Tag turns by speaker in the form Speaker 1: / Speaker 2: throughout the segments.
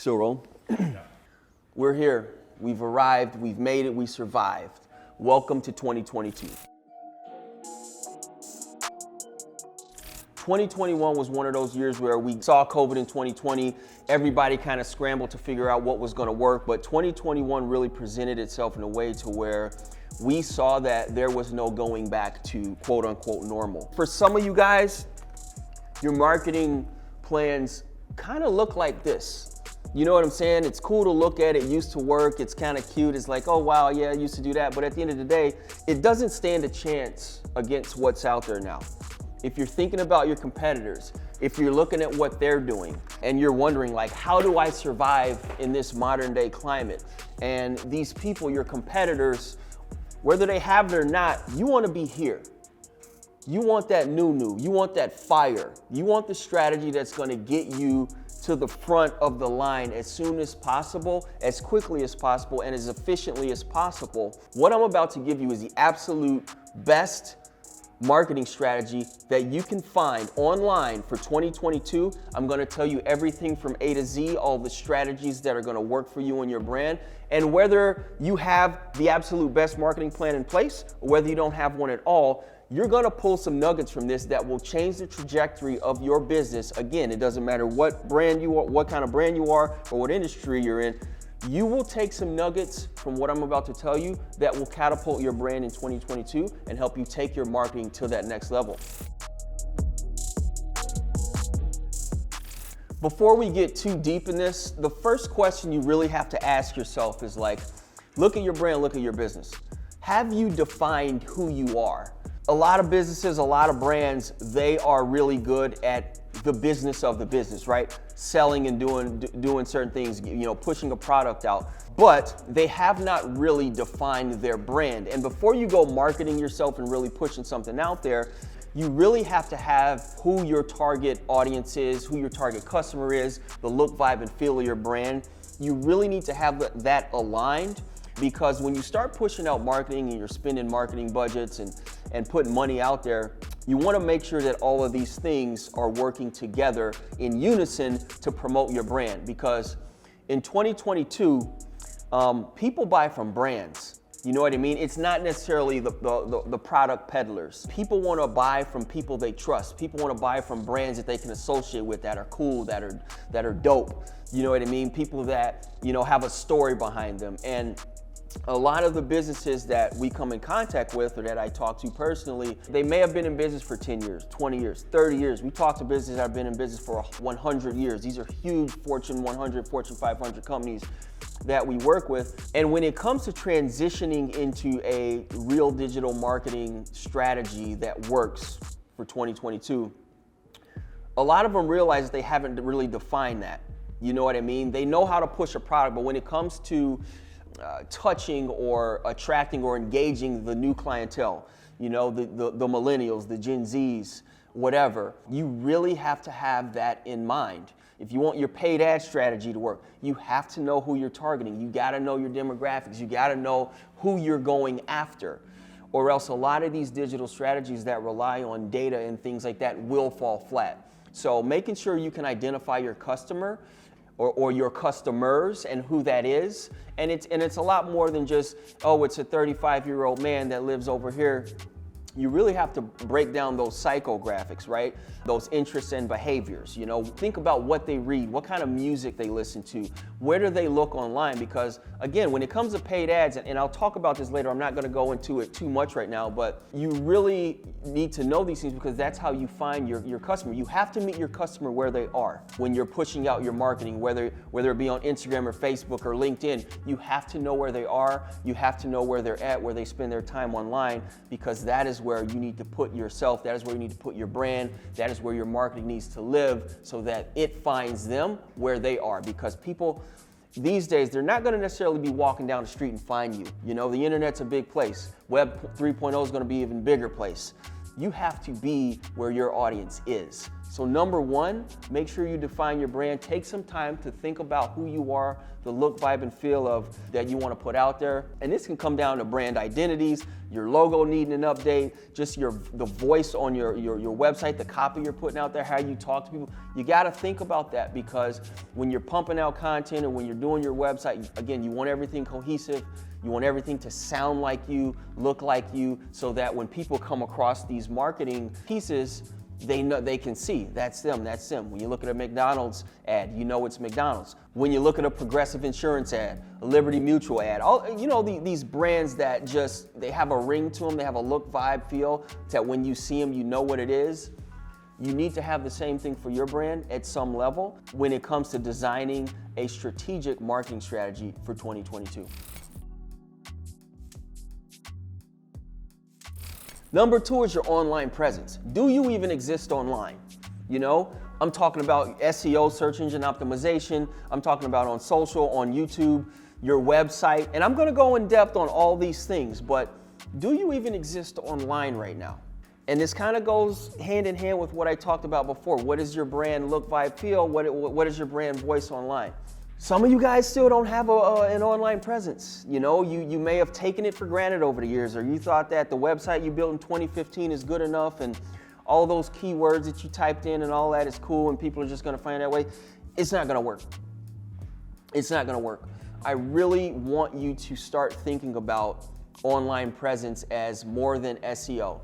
Speaker 1: Still roll? We're here. We've arrived. We've made it. We survived. Welcome to 2022. 2021 was one of those years where we saw COVID in 2020. Everybody kind of scrambled to figure out what was going to work, but 2021 really presented itself in a way to where we saw that there was no going back to quote unquote normal. For some of you guys, your marketing plans kind of look like this. You know what I'm saying? It's cool to look at, it used to work, it's kind of cute, it's like, oh wow, yeah, I used to do that, but at the end of the day, it doesn't stand a chance against what's out there now. If you're thinking about your competitors, if you're looking at what they're doing, and you're wondering like, how do I survive in this modern day climate? And these people, your competitors, whether they have it or not, you want to be here. You want that new, you want that fire. You want the strategy that's going to get you to the front of the line as soon as possible, as quickly as possible, and as efficiently as possible. What I'm about to give you is the absolute best marketing strategy that you can find online for 2022. I'm going to tell you everything from A to Z, all the strategies that are going to work for you and your brand. And whether you have the absolute best marketing plan in place or whether you don't have one at all, you're going to pull some nuggets from this that will change the trajectory of your business. Again, it doesn't matter what brand you are, what kind of brand you are, or what industry you're in. You will take some nuggets from what I'm about to tell you that will catapult your brand in 2022 and help you take your marketing to that next level. Before we get too deep in this, the first question you really have to ask yourself is like, look at your brand, look at your business. Have you defined who you are? A lot of businesses, a lot of brands, they are really good at the business of the business, right? Selling and doing certain things, pushing a product out, but they have not really defined their brand. And before you go marketing yourself and really pushing something out there, you really have to have who your target audience is, who your target customer is, the look, vibe, and feel of your brand. You really need to have that aligned, because when you start pushing out marketing and you're spending marketing budgets and putting money out there, you want to make sure that all of these things are working together in unison to promote your brand. Because in 2022, people buy from brands. You know what I mean? It's not necessarily the product peddlers. People want to buy from people they trust. People want to buy from brands that they can associate with, that are cool, that are dope. You know what I mean? People that, have a story behind them. And a lot of the businesses that we come in contact with or that I talk to personally, they may have been in business for 10 years, 20 years, 30 years. We talk to businesses that have been in business for 100 years. These are huge Fortune 100, Fortune 500 companies that we work with. And when it comes to transitioning into a real digital marketing strategy that works for 2022, a lot of them realize they haven't really defined that. You know what I mean? They know how to push a product, but when it comes to touching or attracting or engaging the new clientele, the millennials, the Gen Zs, whatever, you really have to have that in mind. If you want your paid ad strategy to work, you have to know who you're targeting. You got to know your demographics. You got to know who you're going after, or else a lot of these digital strategies that rely on data and things like that will fall flat. So making sure you can identify your customer or your customers and who that is. And it's a lot more than just, oh, it's a 35-year-old man that lives over here. You really have to break down those psychographics, right? Those interests and behaviors, Think about what they read, what kind of music they listen to, where do they look online? Because again, when it comes to paid ads, and I'll talk about this later, I'm not gonna go into it too much right now, but you really need to know these things because that's how you find your customer. You have to meet your customer where they are when you're pushing out your marketing, whether it be on Instagram or Facebook or LinkedIn. You have to know where they are. You have to know where they're at, where they spend their time online, because that is where you need to put yourself, that is where you need to put your brand, that is where your marketing needs to live so that it finds them where they are. Because people these days, they're not going to necessarily be walking down the street and find you. The internet's a big place. Web 3.0 is going to be an even bigger place. You have to be where your audience is. So number one, make sure you define your brand. Take some time to think about who you are, the look, vibe, and feel of that you want to put out there. And this can come down to brand identities, your logo needing an update, just the voice on your website, the copy you're putting out there, how you talk to people. You got to think about that, because when you're pumping out content or when you're doing your website, again, you want everything cohesive. You want everything to sound like you, look like you, so that when people come across these marketing pieces, they know, they can see that's them, that's them. When you look at a McDonald's ad, you know it's McDonald's. When you look at a Progressive Insurance ad, a Liberty Mutual ad, these brands that just, they have a ring to them, they have a look, vibe, feel, that when you see them, you know what it is. You need to have the same thing for your brand at some level when it comes to designing a strategic marketing strategy for 2022. Number two is your online presence. Do you even exist online? You know, I'm talking about SEO, search engine optimization. I'm talking about on social, on YouTube, your website. And I'm gonna go in depth on all these things, but do you even exist online right now? And this kind of goes hand in hand with what I talked about before. What is your brand look, vibe, feel? What is your brand voice online? Some of you guys still don't have an online presence. You know, you may have taken it for granted over the years, or you thought that the website you built in 2015 is good enough and all those keywords that you typed in and all that is cool and people are just gonna find that way. It's not gonna work. It's not gonna work. I really want you to start thinking about online presence as more than SEO,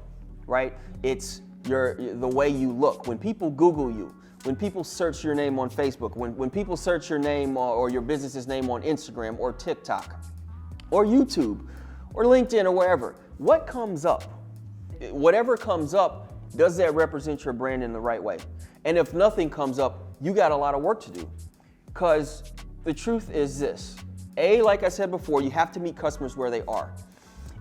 Speaker 1: right? It's the way you look. When people Google you, when people search your name on Facebook, when people search your name or your business's name on Instagram or TikTok or YouTube or LinkedIn or wherever, what comes up? Whatever comes up, does that represent your brand in the right way? And if nothing comes up, you got a lot of work to do. Because the truth is this. Like I said before, you have to meet customers where they are.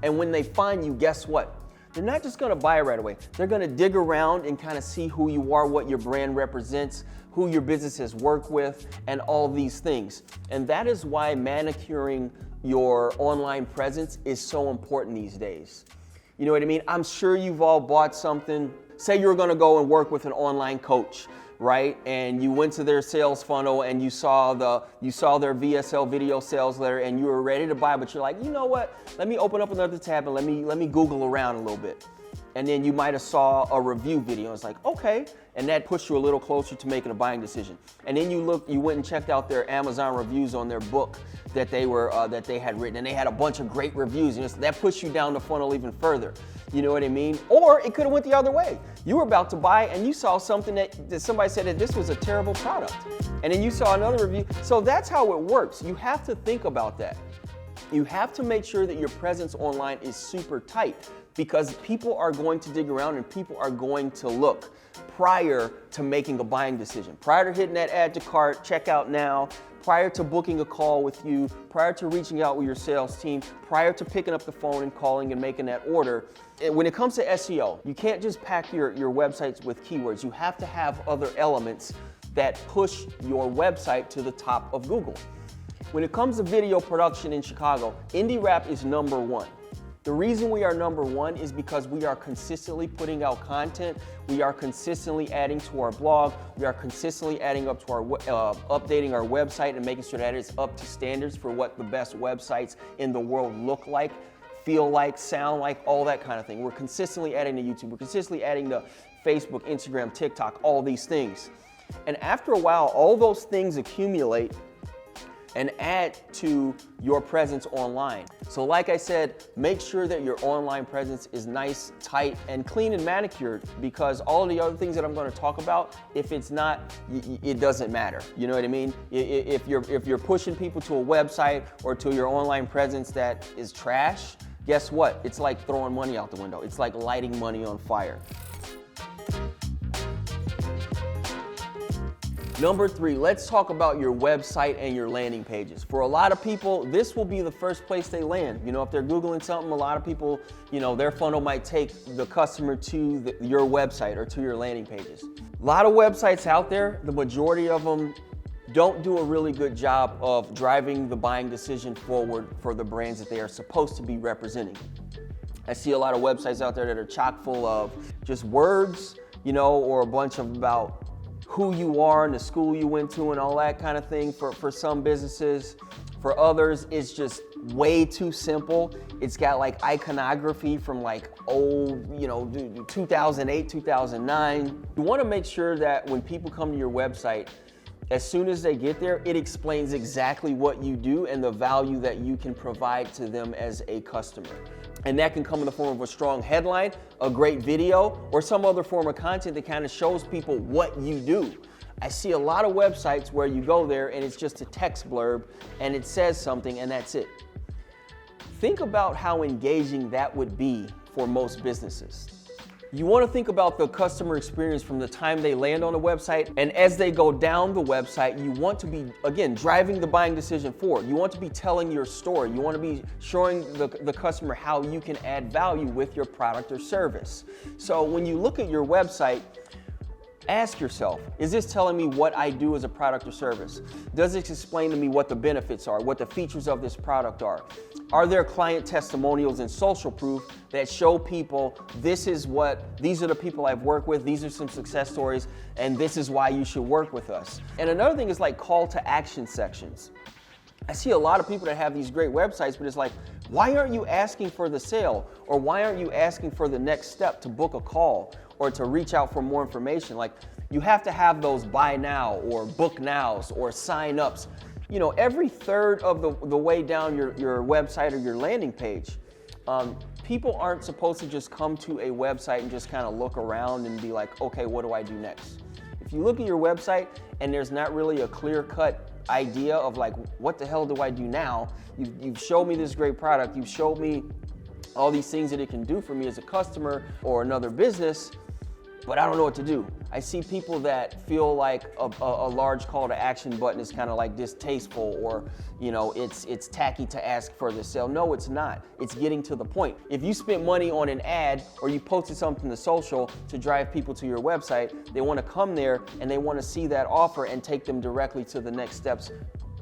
Speaker 1: And when they find you, guess what? They're not just gonna buy right away. They're gonna dig around and kind of see who you are, what your brand represents, who your business has worked with, and all these things. And that is why manicuring your online presence is so important these days. You know what I mean? I'm sure you've all bought something. Say you're gonna go and work with an online coach, right? And you went to their sales funnel and you saw their VSL video sales letter and you were ready to buy, but you're like, you know what? Let me open up another tab and let me Google around a little bit. And then you might have saw a review video. It's like, okay. And that pushed you a little closer to making a buying decision. And then you went and checked out their Amazon reviews on their book that they had written, and they had a bunch of great reviews. You know, so that pushed you down the funnel even further. You know what I mean? Or it could have went the other way. You were about to buy and you saw something that somebody said that this was a terrible product. And then you saw another review. So that's how it works. You have to think about that. You have to make sure that your presence online is super tight, because people are going to dig around and people are going to look prior to making a buying decision, prior to hitting that add to cart, check out now, prior to booking a call with you, prior to reaching out with your sales team, prior to picking up the phone and calling and making that order. When it comes to SEO, you can't just pack your websites with keywords. You have to have other elements that push your website to the top of Google. When it comes to video production in Chicago, INDIRAP is number one. The reason we are number one is because we are consistently putting out content. We are consistently adding to our blog. We are consistently adding up to our updating our website and making sure that it's up to standards for what the best websites in the world look like, feel like, sound like, all that kind of thing. We're consistently adding to YouTube. We're consistently adding to Facebook, Instagram, TikTok, all these things. And after a while, all those things accumulate and add to your presence online. So like I said, make sure that your online presence is nice, tight, and clean and manicured, because all of the other things that I'm going to talk about, if it's not, it doesn't matter. You know what I mean? If you're pushing people to a website or to your online presence that is trash, guess what? It's like throwing money out the window. It's like lighting money on fire. Number three, let's talk about your website and your landing pages. For a lot of people, this will be the first place they land. You know, if they're Googling something, a lot of people, you know, their funnel might take the customer to your website or to your landing pages. A lot of websites out there, the majority of them don't do a really good job of driving the buying decision forward for the brands that they are supposed to be representing. I see a lot of websites out there that are chock full of just words, or a bunch of about who you are and the school you went to and all that kind of thing for some businesses. For others, it's just way too simple. It's got like iconography from like old, 2008, 2009. You want to make sure that when people come to your website, as soon as they get there, it explains exactly what you do and the value that you can provide to them as a customer. And that can come in the form of a strong headline, a great video, or some other form of content that kind of shows people what you do. I see a lot of websites where you go there and it's just a text blurb and it says something and that's it. Think about how engaging that would be for most businesses. You want to think about the customer experience from the time they land on the website, and as they go down the website, you want to be, again, driving the buying decision forward. You want to be telling your story. You want to be showing the customer how you can add value with your product or service. So when you look at your website, ask yourself, is this telling me what I do as a product or service? Does it explain to me what the benefits are, what the features of this product are? Are there client testimonials and social proof that show people these are the people I've worked with, these are some success stories, and this is why you should work with us? And another thing is like call to action sections. I see a lot of people that have these great websites, but it's like, why aren't you asking for the sale? Or why aren't you asking for the next step to book a call or to reach out for more information? Like, you have to have those buy now or book nows or sign ups. Every third of the way down your website or your landing page, people aren't supposed to just come to a website and just kind of look around and be like, okay, what do I do next? If you look at your website and there's not really a clear-cut idea of like, what the hell do I do now? You've showed me this great product. You've showed me all these things that it can do for me as a customer or another business, but I don't know what to do. I see people that feel like a large call to action button is kind of like distasteful, or it's tacky to ask for the sale. No, it's not. It's getting to the point. If you spent money on an ad or you posted something to social to drive people to your website, they want to come there and they want to see that offer and take them directly to the next steps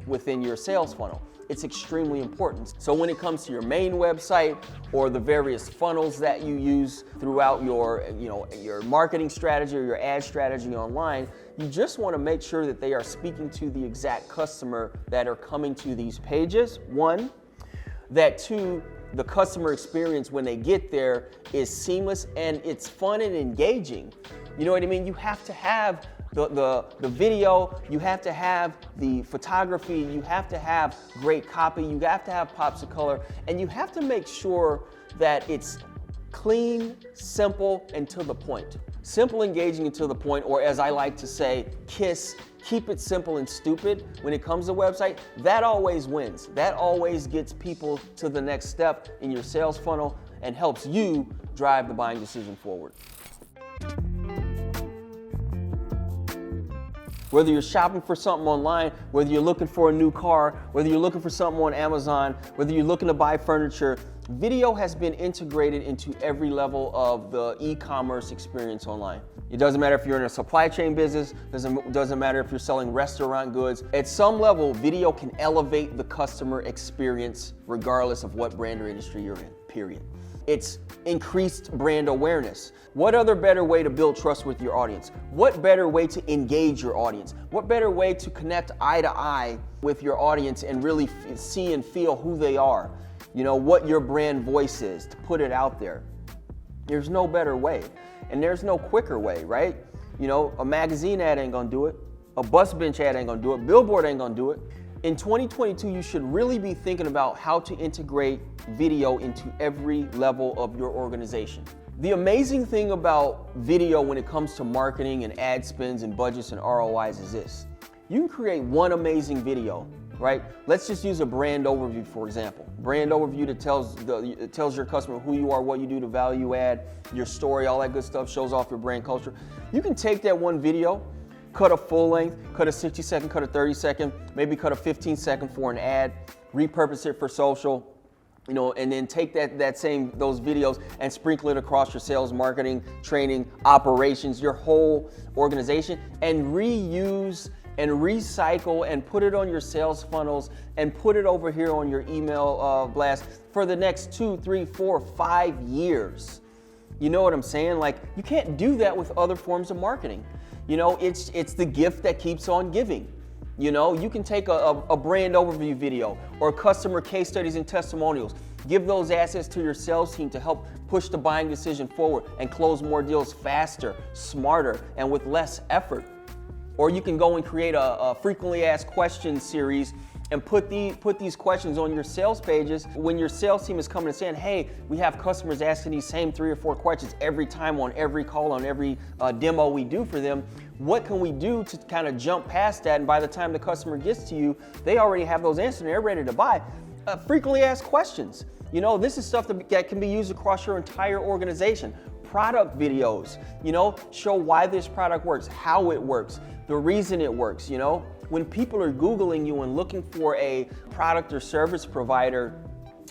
Speaker 1: within your sales funnel. It's extremely important. So when it comes to your main website or the various funnels that you use throughout your marketing strategy or your ad strategy online, you just want to make sure that they are speaking to the exact customer that are coming to these pages. One, that two, the customer experience when they get there is seamless and it's fun and engaging. You know what I mean? You have to have the video, you have to have the photography, you have to have great copy, you have to have pops of color, and you have to make sure that it's clean, simple, and to the point. Simple, engaging, and to the point, or as I like to say, KISS, keep it simple and stupid. When it comes to website, that always wins. That always gets people to the next step in your sales funnel and helps you drive the buying decision forward. Whether you're shopping for something online, whether you're looking for a new car, whether you're looking for something on Amazon, whether you're looking to buy furniture, video has been integrated into every level of the e-commerce experience online. It doesn't matter if you're in a supply chain business, doesn't matter if you're selling restaurant goods. At some level, video can elevate the customer experience regardless of what brand or industry you're in, period. It's increased brand awareness. What other better way to build trust with your audience? What better way to engage your audience? What better way to connect eye to eye with your audience and really see and feel who they are? What your brand voice is, to put it out there. There's no better way. And there's no quicker way, right? A magazine ad ain't gonna do it. A bus bench ad ain't gonna do it. Billboard ain't gonna do it. In 2022, you should really be thinking about how to integrate video into every level of your organization. The amazing thing about video when it comes to marketing and ad spends and budgets and ROIs is this. You can create one amazing video, right? Let's just use a brand overview, for example. Brand overview that tells your customer who you are, what you do, the value add, your story, all that good stuff, shows off your brand culture. You can take that one video, cut a full length, cut a 60-second, cut a 30-second, maybe cut a 15-second for an ad, repurpose it for social, and then take those videos and sprinkle it across your sales, marketing, training, operations, your whole organization, and reuse and recycle and put it on your sales funnels and put it over here on your email blast for the next 2, 3, 4, 5 years. You know what I'm saying? Like, you can't do that with other forms of marketing. You know, it's the gift that keeps on giving. You know, you can take a brand overview video or customer case studies and testimonials. Give those assets to your sales team to help push the buying decision forward and close more deals faster, smarter, and with less effort. Or you can go and create a frequently asked questions series and put these questions on your sales pages. When your sales team is coming and saying, hey, we have customers asking these same 3 or 4 questions every time on every call, on every demo we do for them, what can we do to kind of jump past that? And by the time the customer gets to you, they already have those answers and they're ready to buy. Frequently asked questions. You know, this is stuff that can be used across your entire organization. Product videos, you know, show why this product works, how it works, the reason it works, you know. When people are Googling you and looking for a product or service provider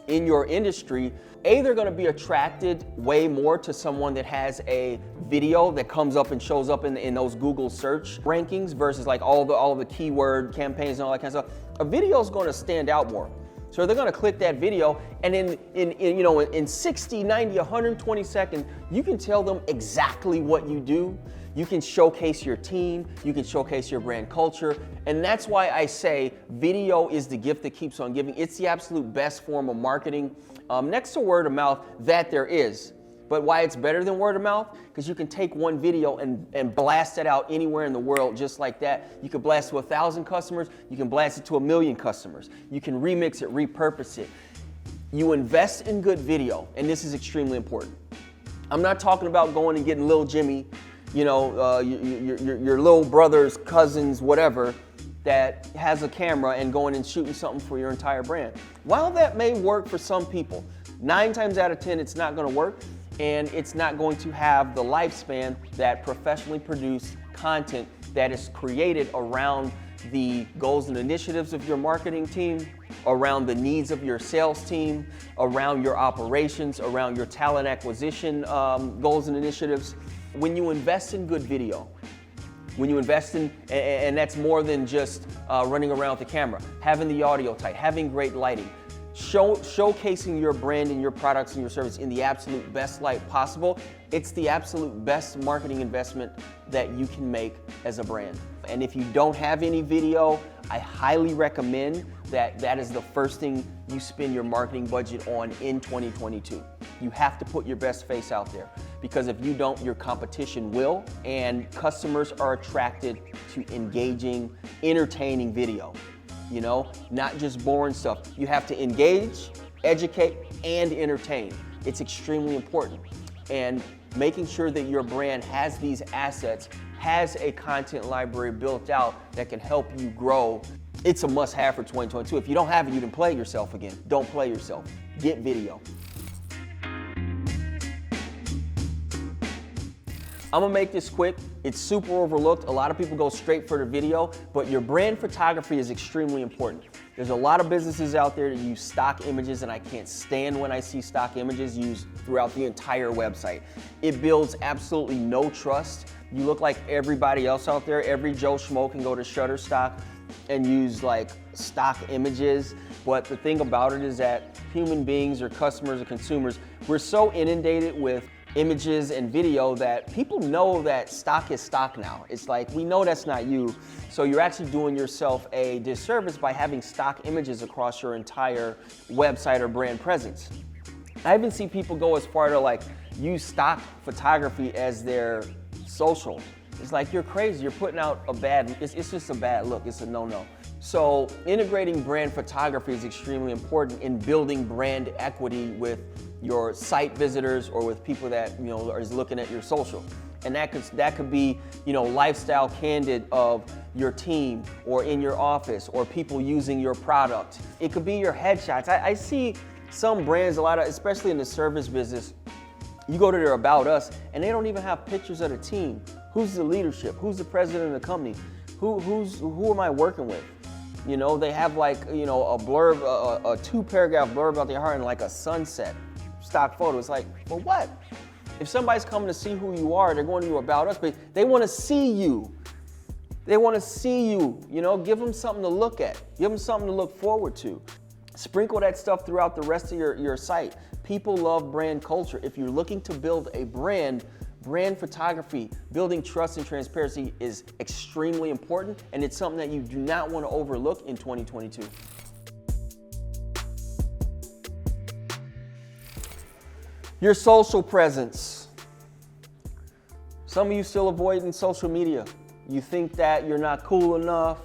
Speaker 1: in your industry, they're gonna be attracted way more to someone that has a video that comes up and shows up in those Google search rankings versus like all the keyword campaigns and all that kind of stuff. A video is gonna stand out more. So they're gonna click that video, and in 60, 90, 120 seconds, you can tell them exactly what you do. You can showcase your team, you can showcase your brand culture, and that's why I say video is the gift that keeps on giving. It's the absolute best form of marketing, next to word of mouth, that there is. But why it's better than word of mouth? Because you can take one video and blast it out anywhere in the world just like that. You can blast it to 1,000 customers, you can blast it to 1,000,000 customers. You can remix it, repurpose it. You invest in good video, and this is extremely important. I'm not talking about going and getting Lil Jimmy, you know, your little brother's, cousins, whatever, that has a camera and going and shooting something for your entire brand. While that may work for some people, 9 times out of 10, it's not gonna work, and it's not going to have the lifespan that professionally produced content that is created around the goals and initiatives of your marketing team, around the needs of your sales team, around your operations, around your talent acquisition goals and initiatives. When you invest in good video, when you invest in, and that's more than just running around with the camera, having the audio tight, having great lighting, showcasing your brand and your products and your service in the absolute best light possible, it's the absolute best marketing investment that you can make as a brand. And if you don't have any video, I highly recommend that is the first thing you spend your marketing budget on in 2022. You have to put your best face out there, because if you don't, your competition will, and customers are attracted to engaging, entertaining video. You know, not just boring stuff. You have to engage, educate, and entertain. It's extremely important. And making sure that your brand has these assets, has a content library built out that can help you grow, it's a must-have for 2022. If you don't have it, you can play yourself again. Don't play yourself. Get video. I'm gonna make this quick. It's super overlooked. A lot of people go straight for the video, but your brand photography is extremely important. There's a lot of businesses out there that use stock images, and I can't stand when I see stock images used throughout the entire website. It builds absolutely no trust. You look like everybody else out there. Every Joe Schmo can go to Shutterstock and use like stock images. But the thing about it is that human beings or customers or consumers, we're so inundated with images and video that people know that stock is stock now. It's like, we know that's not you. So you're actually doing yourself a disservice by having stock images across your entire website or brand presence. I even see people go as far to like use stock photography as their social. It's like, you're crazy. You're putting out a bad, it's just a bad look. It's a no-no. So integrating brand photography is extremely important in building brand equity with your site visitors or with people that, you know, is looking at your social. And that could be, you know, lifestyle candid of your team or in your office or people using your product. It could be your headshots. I see some brands, a lot of, especially in the service business, you go to their About Us and they don't even have pictures of the team. Who's the leadership? Who's the president of the company? Who am I working with? You know, they have like, you know, a blurb, a 2-paragraph blurb about their heart and like a sunset stock photo. It's like, for what? If somebody's coming to see who you are, they're going to you About Us, but they want to see you. They want to see you, give them something to look at. Give them something to look forward to. Sprinkle that stuff throughout the rest of your site. People love brand culture. If you're looking to build a brand photography, building trust and transparency is extremely important, and it's something that you do not want to overlook in 2022. Your social presence. Some of you still avoiding social media. You think that you're not cool enough,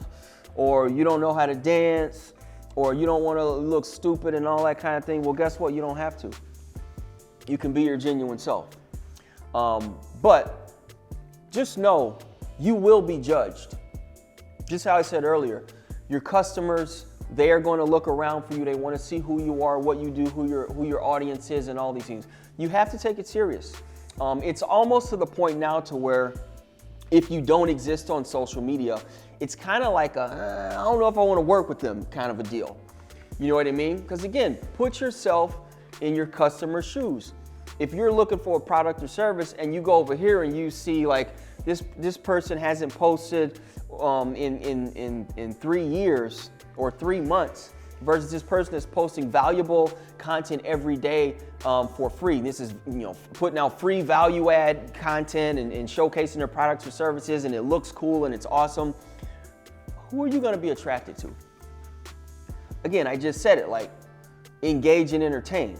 Speaker 1: or you don't know how to dance, or you don't want to look stupid and all that kind of thing. Well, guess what? You don't have to. You can be your genuine self. But just know you will be judged. Just how I said earlier, your customers, they are going to look around for you. They want to see who you are, what you do, who your audience is, and all these things. You have to take it serious. It's almost to the point now to where if you don't exist on social media, it's kind of like I don't know if I want to work with them kind of a deal. You know what I mean? Because again, put yourself in your customer's shoes. If you're looking for a product or service and you go over here and you see like this person hasn't posted in 3 years or 3 months versus this person is posting valuable content every day for free. This is putting out free value add content and showcasing their products or services, and it looks cool and it's awesome. Who are you going to be attracted to? Again, I just said it, like engage and entertain.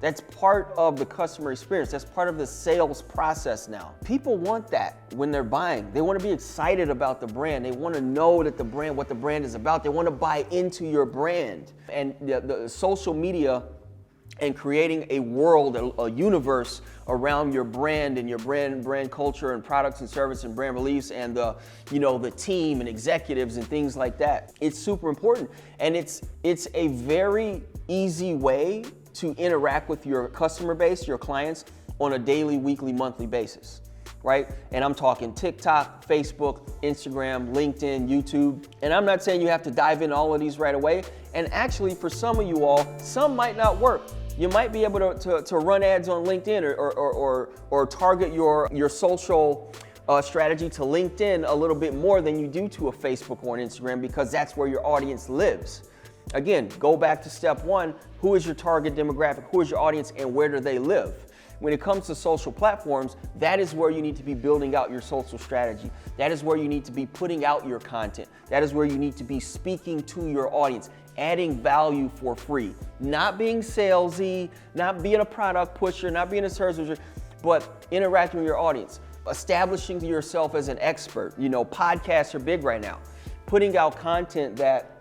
Speaker 1: That's part of the customer experience. That's part of the sales process now. People want that when they're buying. They want to be excited about the brand. They want to know that what the brand is about. They want to buy into your brand. And the social media and creating a world, a universe around your brand and your brand culture and products and service and brand beliefs and the team and executives and things like that. It's super important. And it's a very easy way to interact with your customer base, your clients, on a daily, weekly, monthly basis, right? And I'm talking TikTok, Facebook, Instagram, LinkedIn, YouTube. And I'm not saying you have to dive into all of these right away. And actually, for some of you all, some might not work. You might be able to run ads on LinkedIn or target your social strategy to LinkedIn a little bit more than you do to a Facebook or an Instagram, because that's where your audience lives. Again, go back to step one. Who is your target demographic? Who is your audience, and where do they live? When it comes to social platforms, that is where you need to be building out your social strategy. That is where you need to be putting out your content. That is where you need to be speaking to your audience, adding value for free, not being salesy, not being a product pusher, not being a service pusher, but interacting with your audience, establishing yourself as an expert. Podcasts are big right now. Putting out content that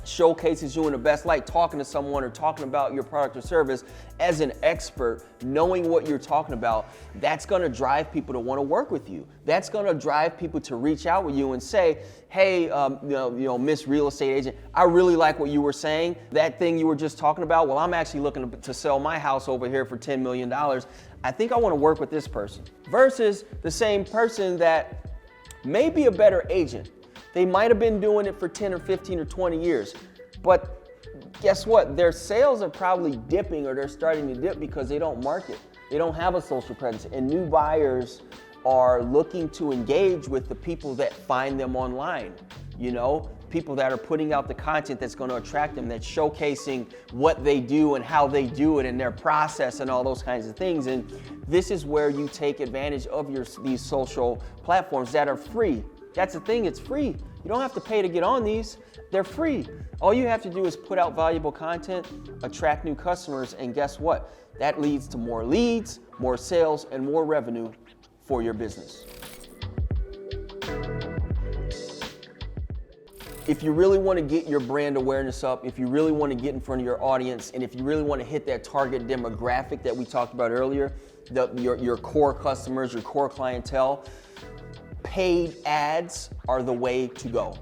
Speaker 1: showcases you in the best light, talking to someone or talking about your product or service as an expert, knowing what you're talking about, that's going to drive people to want to work with you. That's going to drive people to reach out with you and say, hey, Miss Real Estate Agent, I really like what you were saying. That thing you were just talking about, well, I'm actually looking to sell my house over here for $10 million. I think I want to work with this person. Versus the same person that may be a better agent. They might have been doing it for 10 or 15 or 20 years, but guess what? Their sales are probably dipping, or they're starting to dip because they don't market. They don't have a social presence, and new buyers are looking to engage with the people that find them online. People that are putting out the content that's going to attract them, that's showcasing what they do and how they do it and their process and all those kinds of things. And this is where you take advantage of these social platforms that are free. That's the thing, it's free. You don't have to pay to get on these. They're free. All you have to do is put out valuable content, attract new customers, and guess what? That leads to more leads, more sales, and more revenue for your business. If you really want to get your brand awareness up, if you really want to get in front of your audience, and if you really want to hit that target demographic that we talked about earlier, your core customers, your core clientele, paid ads are the way to go,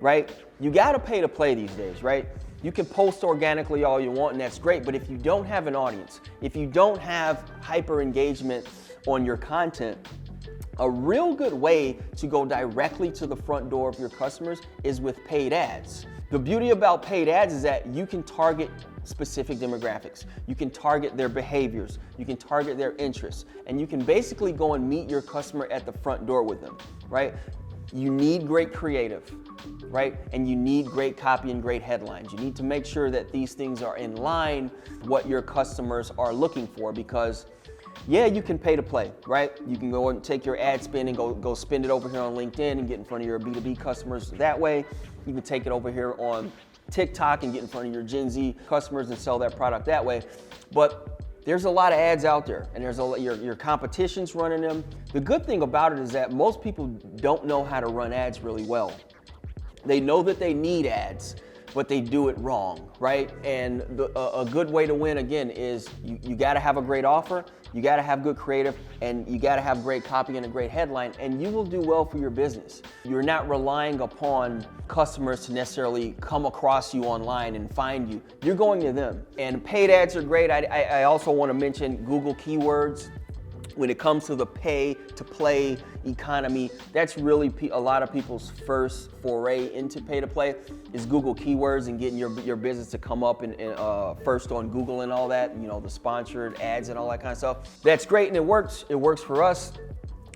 Speaker 1: right? You got to pay to play these days, right? You can post organically all you want, and that's great, but if you don't have an audience, if you don't have hyper engagement on your content, a real good way to go directly to the front door of your customers is with paid ads. The beauty about paid ads is that you can target specific demographics. You can target their behaviors. You can target their interests. And you can basically go and meet your customer at the front door with them, right? you need great creative, right? And you need great copy and great headlines. You need to make sure that these things are in line with what your customers are looking for, because yeah, you can pay to play, right? You can go and take your ad spend and go spend it over here on LinkedIn and get in front of your B2B customers that way. You can take it over here on TikTok and get in front of your Gen Z customers and sell that product that way. But there's a lot of ads out there, and there's your competition's running them. The good thing about it is that most people don't know how to run ads really well. They know that they need ads, but they do it wrong, right? And a good way to win, again, is you gotta have a great offer, you gotta have good creative, and you gotta have great copy and a great headline, and you will do well for your business. You're not relying upon customers to necessarily come across you online and find you. You're going to them. And paid ads are great. I also wanna mention Google keywords. When it comes to the pay to play economy, that's really a lot of people's first foray into pay to play is Google keywords and getting your business to come up and first on Google and all that, you know, the sponsored ads and all that kind of stuff. That's great, and it works. It works for us.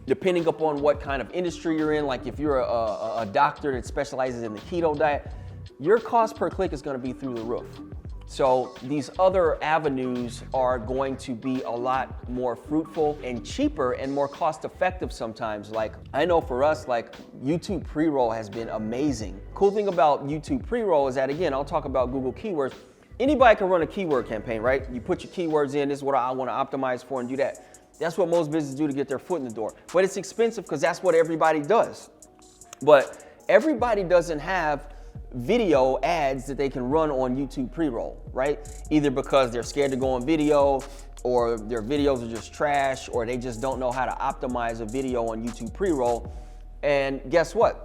Speaker 1: Depending upon what kind of industry you're in, like if you're a doctor that specializes in the keto diet, your cost per click is going to be through the roof. So these other avenues are going to be a lot more fruitful and cheaper and more cost effective sometimes. Like I know for us, like YouTube pre-roll has been amazing. Cool thing about YouTube pre-roll is that, again, I'll talk about Google keywords. Anybody can run a keyword campaign, right? You put your keywords in, this is what I want to optimize for, and do that. That's what most businesses do to get their foot in the door. But it's expensive because that's what everybody does. But everybody doesn't have video ads that they can run on YouTube pre-roll, right? Either because they're scared to go on video, or their videos are just trash, or they just don't know how to optimize a video on YouTube pre-roll. And guess what?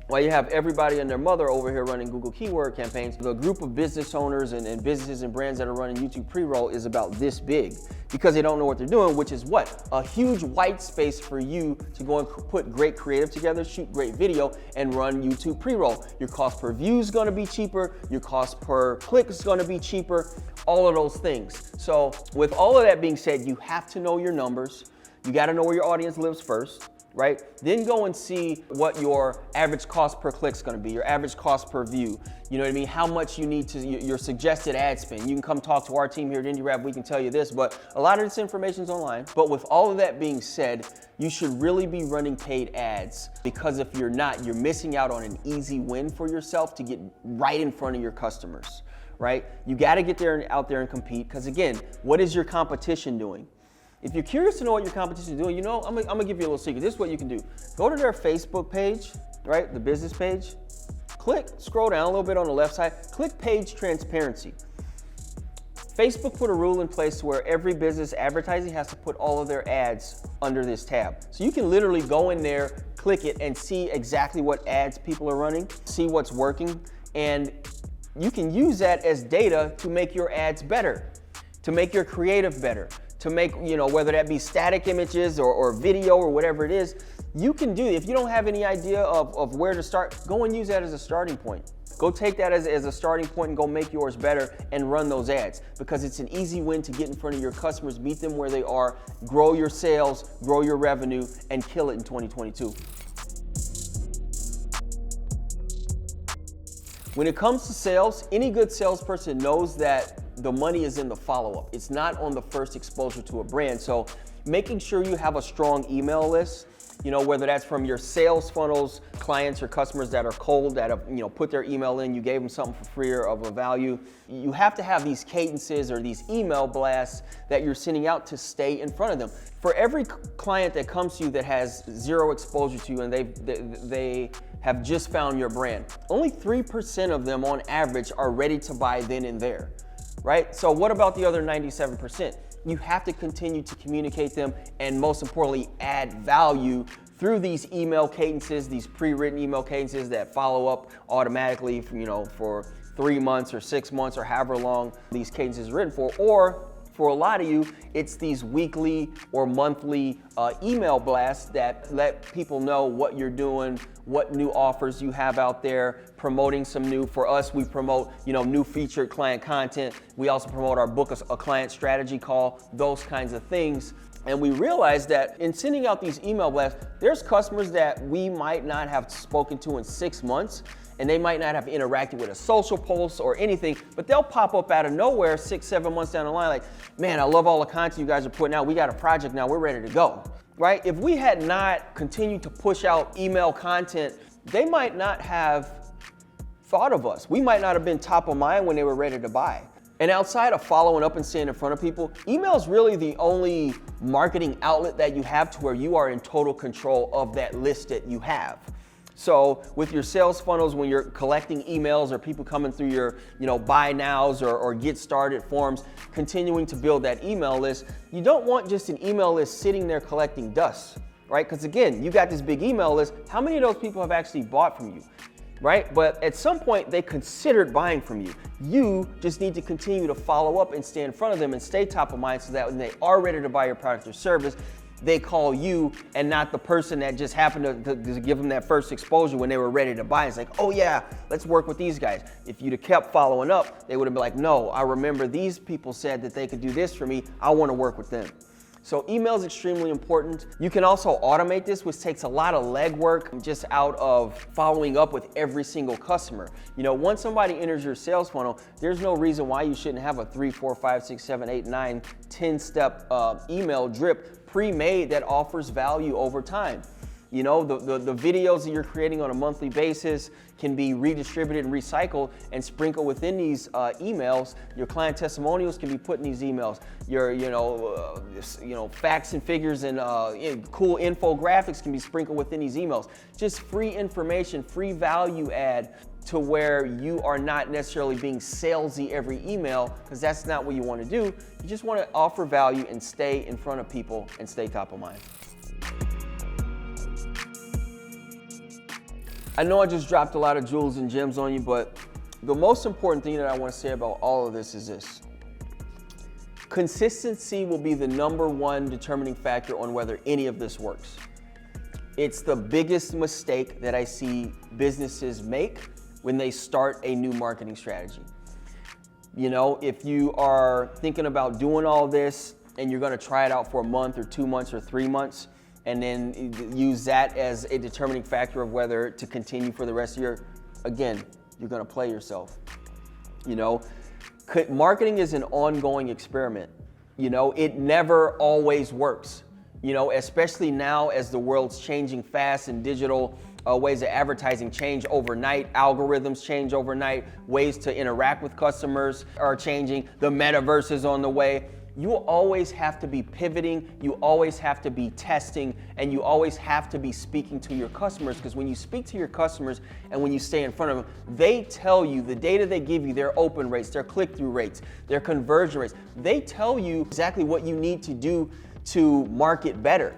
Speaker 1: While you have everybody and their mother over here running Google keyword campaigns, the group of business owners and businesses and brands that are running YouTube pre-roll is about this big, because they don't know what they're doing, which is what? A huge white space for you to go and put great creative together, shoot great video, and run YouTube pre-roll. Your cost per view is gonna be cheaper, your cost per click is gonna be cheaper, all of those things. So with all of that being said, you have to know your numbers. You gotta know where your audience lives first, right? Then go and see what your average cost per click is going to be, your average cost per view. You know what I mean? How much you need to, your suggested ad spend. You can come talk to our team here at INDIRAP, we can tell you this, but a lot of this information is online. But with all of that being said, you should really be running paid ads, because if you're not, you're missing out on an easy win for yourself to get right in front of your customers, right? You got to get out there and compete, because again, what is your competition doing? If you're curious to know what your competition is doing, you know, I'm gonna give you a little secret. This is what you can do. Go to their Facebook page, right? The business page. Scroll down a little bit on the left side. Click page transparency. Facebook put a rule in place where every business advertising has to put all of their ads under this tab. So you can literally go in there, click it, and see exactly what ads people are running, see what's working, and you can use that as data to make your ads better, to make your creative better, to make, you know, whether that be static images or video or whatever it is, you can do it. If you don't have any idea of where to start, go and use that as a starting point. Go take that as a starting point and go make yours better and run those ads, because it's an easy win to get in front of your customers, meet them where they are, grow your sales, grow your revenue, and kill it in 2022. When it comes to sales, any good salesperson knows that the money is in the follow-up. It's not on the first exposure to a brand. So making sure you have a strong email list, you know, whether that's from your sales funnels, clients or customers that are cold, that have, you know, put their email in, you gave them something for free or of a value. You have to have these cadences or these email blasts that you're sending out to stay in front of them. For every client that comes to you that has zero exposure to you and they have just found your brand, only 3% of them on average are ready to buy then and there. Right? So what about the other 97%? You have to continue to communicate them, and most importantly, add value through these email cadences, these pre-written email cadences that follow up automatically, you know, for 3 months or 6 months or however long these cadences are written for. Or for a lot of you, it's these weekly or monthly email blasts that let people know what you're doing, what new offers you have out there, promoting some new. For us, we promote, you know, new featured client content. We also promote our book, a client strategy call, those kinds of things. And we realized that in sending out these email blasts, there's customers that we might not have spoken to in 6 months, and they might not have interacted with a social post or anything, but they'll pop up out of nowhere 6, 7 months down the line like, man, I love all the content you guys are putting out. We got a project now, we're ready to go, right? If we had not continued to push out email content, they might not have thought of us. We might not have been top of mind when they were ready to buy. And outside of following up and staying in front of people, email is really the only marketing outlet that you have to where you are in total control of that list that you have. So with your sales funnels, when you're collecting emails or people coming through your buy nows or get started forms, continuing to build that email list, you don't want just an email list sitting there collecting dust, right? Because again, you got this big email list. How many of those people have actually bought from you? Right? But at some point they considered buying from you. You just need to continue to follow up and stay in front of them and stay top of mind so that when they are ready to buy your product or service, they call you and not the person that just happened to give them that first exposure when they were ready to buy. It's like, oh yeah, let's work with these guys. If you'd have kept following up, they would have been like, no, I remember these people said that they could do this for me. I want to work with them. So email is extremely important. You can also automate this, which takes a lot of legwork just out of following up with every single customer. Once somebody enters your sales funnel, there's no reason why you shouldn't have a 3, 4, 5, 6, 7, 8, 9, 10-step email drip pre-made that offers value over time. The videos that you're creating on a monthly basis can be redistributed and recycled and sprinkled within these emails. Your client testimonials can be put in these emails. Your facts and figures and cool infographics can be sprinkled within these emails. Just free information, free value add to where you are not necessarily being salesy every email, because that's not what you want to do. You just want to offer value and stay in front of people and stay top of mind. I know I just dropped a lot of jewels and gems on you, but the most important thing that I want to say about all of this is this. Consistency will be the #1 determining factor on whether any of this works. It's the biggest mistake that I see businesses make when they start a new marketing strategy. If you are thinking about doing all this and you're going to try it out for a month or 2 months or 3 months, and then use that as a determining factor of whether to continue for the rest of the year, again, you're gonna play yourself. Marketing is an ongoing experiment. It never always works. Especially now as the world's changing fast and digital ways of advertising change overnight, algorithms change overnight, ways to interact with customers are changing, the metaverse is on the way. You always have to be pivoting, you always have to be testing, and you always have to be speaking to your customers, because when you speak to your customers and when you stay in front of them, they tell you the data they give you, their open rates, their click-through rates, their conversion rates. They tell you exactly what you need to do to market better.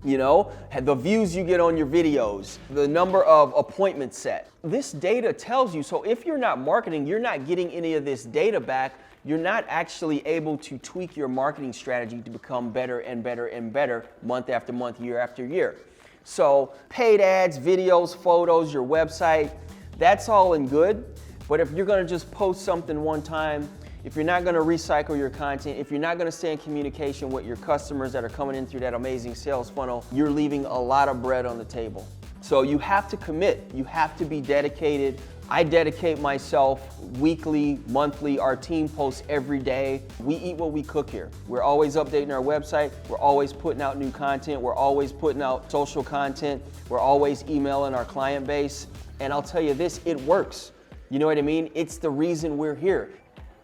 Speaker 1: The views you get on your videos, the number of appointments set. This data tells you, so if you're not marketing, you're not getting any of this data back. You're not actually able to tweak your marketing strategy to become better and better and better month after month, year after year. So paid ads, videos, photos, your website, that's all in good. But if you're gonna just post something one time, if you're not gonna recycle your content, if you're not gonna stay in communication with your customers that are coming in through that amazing sales funnel, you're leaving a lot of bread on the table. So you have to commit, you have to be dedicated. I dedicate myself weekly, monthly. Our team posts every day. We eat what we cook here. We're always updating our website. We're always putting out new content. We're always putting out social content. We're always emailing our client base. And I'll tell you this, it works. You know what I mean? It's the reason we're here.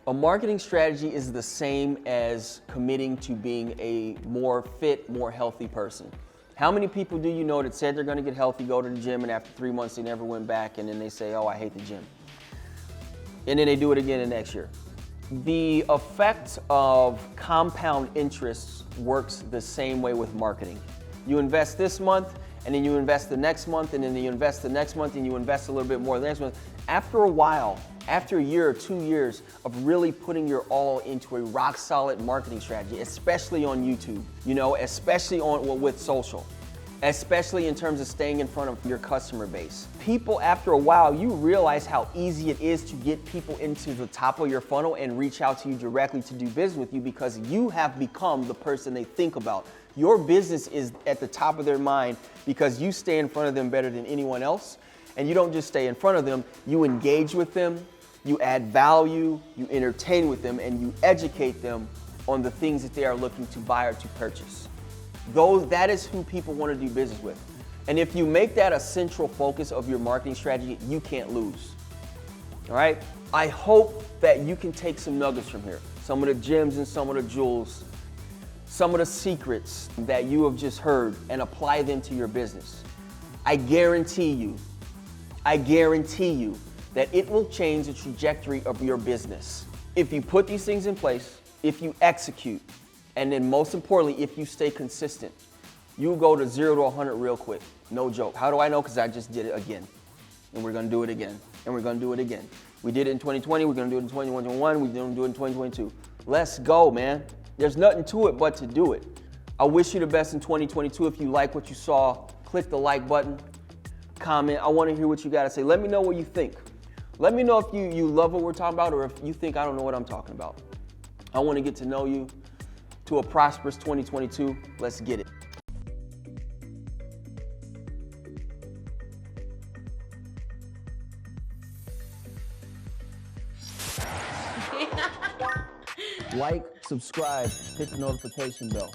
Speaker 1: A marketing strategy is the same as committing to being a more fit, more healthy person. How many people do you know that said they're gonna get healthy, go to the gym, and after 3 months they never went back, and then they say, oh, I hate the gym. And then they do it again the next year. The effect of compound interest works the same way with marketing. You invest this month, and then you invest the next month, and then you invest the next month, and you invest a little bit more the next month. After a while, after a year or 2 years of really putting your all into a rock solid marketing strategy, especially on YouTube, especially with social, especially in terms of staying in front of your customer base. People, after a while, you realize how easy it is to get people into the top of your funnel and reach out to you directly to do business with you because you have become the person they think about. Your business is at the top of their mind because you stay in front of them better than anyone else. And you don't just stay in front of them, you engage with them, you add value, you entertain with them, and you educate them on the things that they are looking to buy or to purchase. That is who people want to do business with. And if you make that a central focus of your marketing strategy, you can't lose. All right? I hope that you can take some nuggets from here, some of the gems and some of the jewels, some of the secrets that you have just heard, and apply them to your business. I guarantee you that it will change the trajectory of your business. If you put these things in place, if you execute, and then most importantly, if you stay consistent, you go to 0 to 100 real quick. No joke. How do I know? Because I just did it again. And we're going to do it again. And we're going to do it again. We did it in 2020. We're going to do it in 2021. We're going to do it in 2022. Let's go, man. There's nothing to it but to do it. I wish you the best in 2022. If you like what you saw, click the like button, comment. I want to hear what you got to say. Let me know what you think. Let me know if you love what we're talking about or if you think I don't know what I'm talking about. I want to get to know you. To a prosperous 2022. Let's get it. Like, subscribe, hit the notification bell.